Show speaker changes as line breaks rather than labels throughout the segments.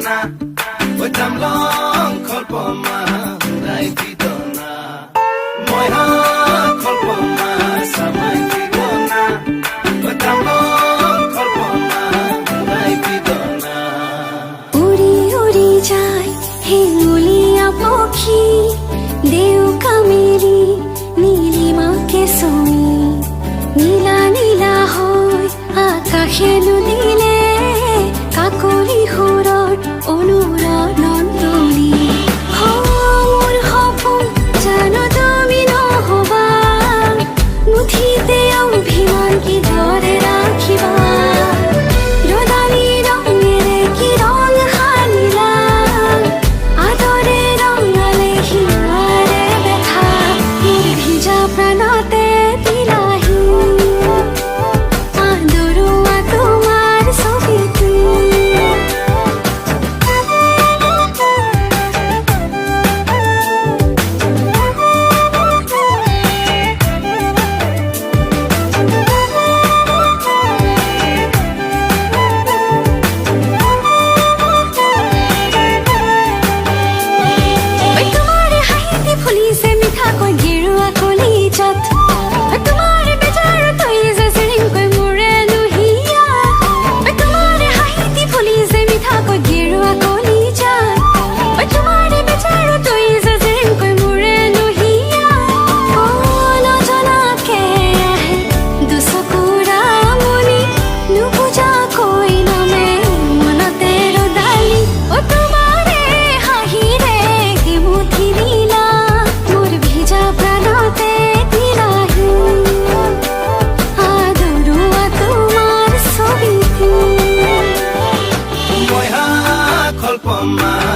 vidona oi tamlong kholpoma urai vidona moi ha kholpoma samai vidona oi tamlong kholpoma urai vidona
উড়ি উড়ি যায় হেঙ্গুলিয়া পক্ষী দেউকা Mary নীলিমাকে ছুঁই নীলা নীলা হয় আকাশে নুদিলে কাকলি সুৰৰ অনুৰণনলি মোৰ সপোন জানো তুমি নহবা মুঠিতে অভিমান কিদৰে ৰাখিবা ৰদালি ৰঙেৰে কি ৰং সানিলা আদৰে ৰঙালে হিমাৰে দেখা মোৰ ভিজা প্ৰাণতে দিলাহি আদৰুৱা তোমাৰ ছবিটো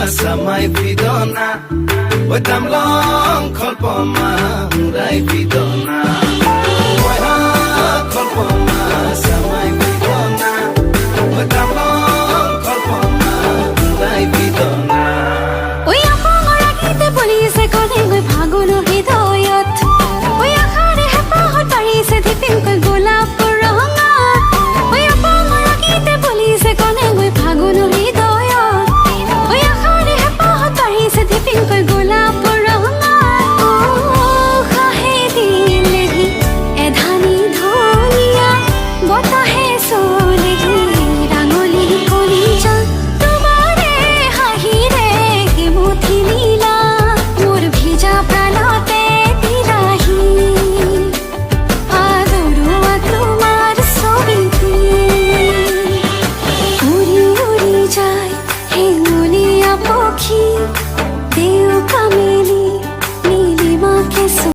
samai vidona oi tamlong kholpoma urai vidona moi ha kholpoma samai vidona oi tamlong kholpoma urai vidona
oi apangara gite police kone goi bhagono hidayat oi akhare hepahot parise dipin koi golap ranga oi apangara gite police kone goi bhagono পিংকল গোলাপ রঙা ও খাহে দিলেহি এধানি ধনিয়া বতাহে চলেহি রাঙলি কলিজা তোমারে হাঁহিৰে কি মুঠি নীলা মোৰ ভিজা প্ৰাণতে দিলাহি আদৰুৱা তোমাৰ ছবিটো উৰি উৰি যায় হেঙুলীয়া পক্ষী দেউ